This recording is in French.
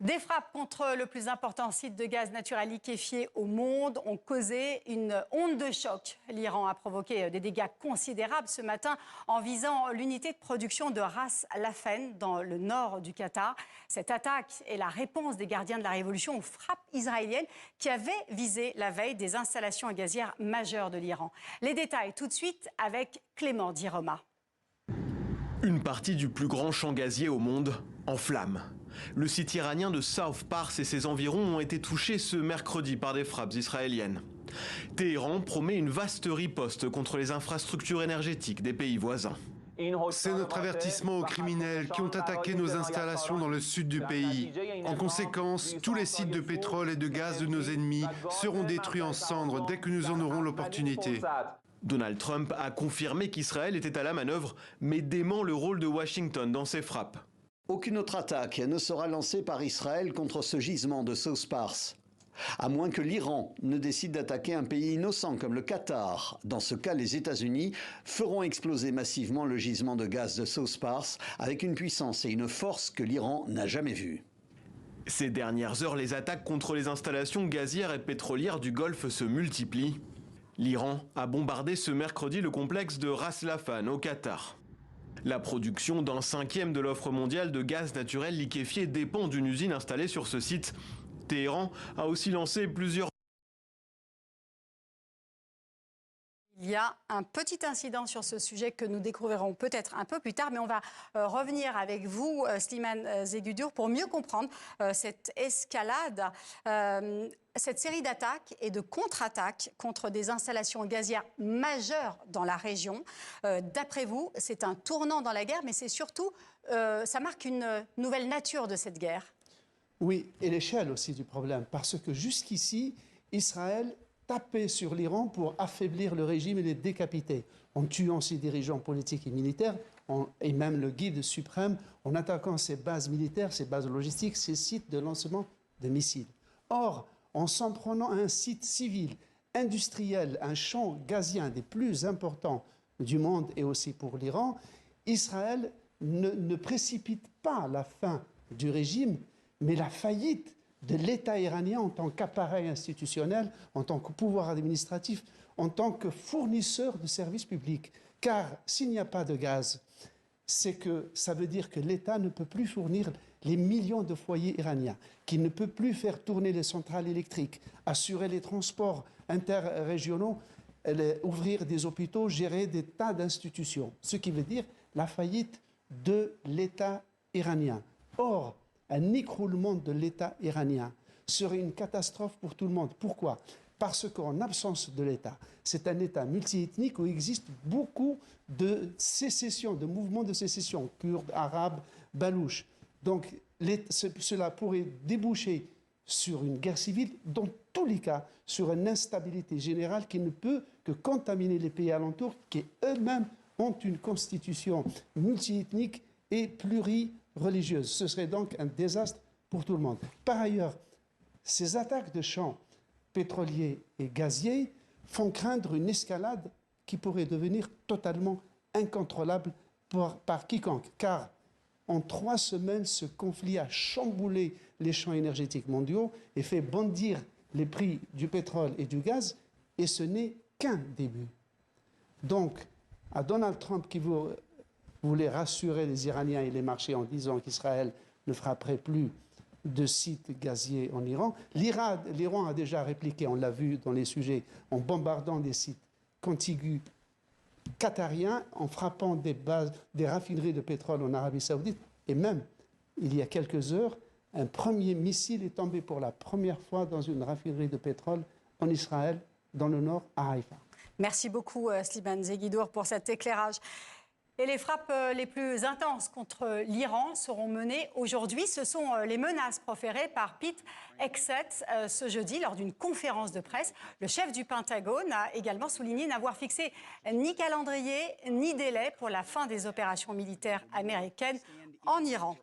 Des frappes contre le plus important site de gaz naturel liquéfié au monde ont causé une onde de choc. L'Iran a provoqué des dégâts considérables ce matin en visant l'unité de production de Ras Laffan dans le nord du Qatar. Cette attaque est la réponse des gardiens de la révolution aux frappes israéliennes qui avaient visé la veille des installations gazières majeures de l'Iran. Les détails tout de suite avec Clément Diroma. Une partie du plus grand champ gazier au monde en flammes. Le site iranien de South Pars et ses environs ont été touchés ce mercredi par des frappes israéliennes. Téhéran promet une vaste riposte contre les infrastructures énergétiques des pays voisins. C'est notre avertissement aux criminels qui ont attaqué nos installations dans le sud du pays. En conséquence, tous les sites de pétrole et de gaz de nos ennemis seront détruits en cendres dès que nous en aurons l'opportunité. Donald Trump a confirmé qu'Israël était à la manœuvre, mais dément le rôle de Washington dans ces frappes. Aucune autre attaque ne sera lancée par Israël contre ce gisement de South Pars. À moins que l'Iran ne décide d'attaquer un pays innocent comme le Qatar. Dans ce cas, les États-Unis feront exploser massivement le gisement de gaz de South Pars avec une puissance et une force que l'Iran n'a jamais vues. Ces dernières heures, les attaques contre les installations gazières et pétrolières du Golfe se multiplient. L'Iran a bombardé ce mercredi le complexe de Ras Laffan au Qatar. La production d'un cinquième de l'offre mondiale de gaz naturel liquéfié dépend d'une usine installée sur ce site. Téhéran a aussi lancé plusieurs... Il y a un petit incident sur ce sujet que nous découvrirons peut-être un peu plus tard, mais on va revenir avec vous, Slimane Zegudur, pour mieux comprendre cette escalade, cette série d'attaques et de contre-attaques contre des installations gazières majeures dans la région. D'après vous, c'est un tournant dans la guerre, mais c'est surtout, ça marque une nouvelle nature de cette guerre. Oui, et l'échelle aussi du problème, parce que jusqu'ici, Israël taper sur l'Iran pour affaiblir le régime et les décapiter, en tuant ses dirigeants politiques et militaires, et même le guide suprême, en attaquant ses bases militaires, ses bases logistiques, ses sites de lancement de missiles. Or, en s'en prenant à un site civil, industriel, un champ gazien des plus importants du monde et aussi pour l'Iran, Israël ne précipite pas la fin du régime, mais la faillite de l'État iranien en tant qu'appareil institutionnel, en tant que pouvoir administratif, en tant que fournisseur de services publics. Car s'il n'y a pas de gaz, ça veut dire que l'État ne peut plus fournir les millions de foyers iraniens, qu'il ne peut plus faire tourner les centrales électriques, assurer les transports interrégionaux, ouvrir des hôpitaux, gérer des tas d'institutions. Ce qui veut dire la faillite de l'État iranien. Or, un écroulement de l'État iranien serait une catastrophe pour tout le monde. Pourquoi? Parce qu'en absence de l'État, c'est un État multiethnique où il existe beaucoup de sécessions, de mouvements de sécession, kurdes, arabes, balouches. Donc cela pourrait déboucher sur une guerre civile, dans tous les cas, sur une instabilité générale qui ne peut que contaminer les pays alentours, qui eux-mêmes ont une constitution multiethnique et plurireligieuse. Ce serait donc un désastre pour tout le monde. Par ailleurs, ces attaques de champs pétroliers et gaziers font craindre une escalade qui pourrait devenir totalement incontrôlable par quiconque. Car en 3 semaines, ce conflit a chamboulé les champs énergétiques mondiaux et fait bondir les prix du pétrole et du gaz, et ce n'est qu'un début. Donc, à Donald Trump qui voulait rassurer les Iraniens et les marchés en disant qu'Israël ne frapperait plus de sites gaziers en Iran. L'Iran a déjà répliqué, on l'a vu dans les sujets, en bombardant des sites contigus qatariens, en frappant des raffineries de pétrole en Arabie Saoudite. Et même, il y a quelques heures, un premier missile est tombé pour la première fois dans une raffinerie de pétrole en Israël, dans le nord, à Haïfa. Merci beaucoup, Slimane Zegudur, pour cet éclairage. Et les frappes les plus intenses contre l'Iran seront menées aujourd'hui. Ce sont les menaces proférées par Pete Hegseth ce jeudi lors d'une conférence de presse. Le chef du Pentagone a également souligné n'avoir fixé ni calendrier ni délai pour la fin des opérations militaires américaines en Iran.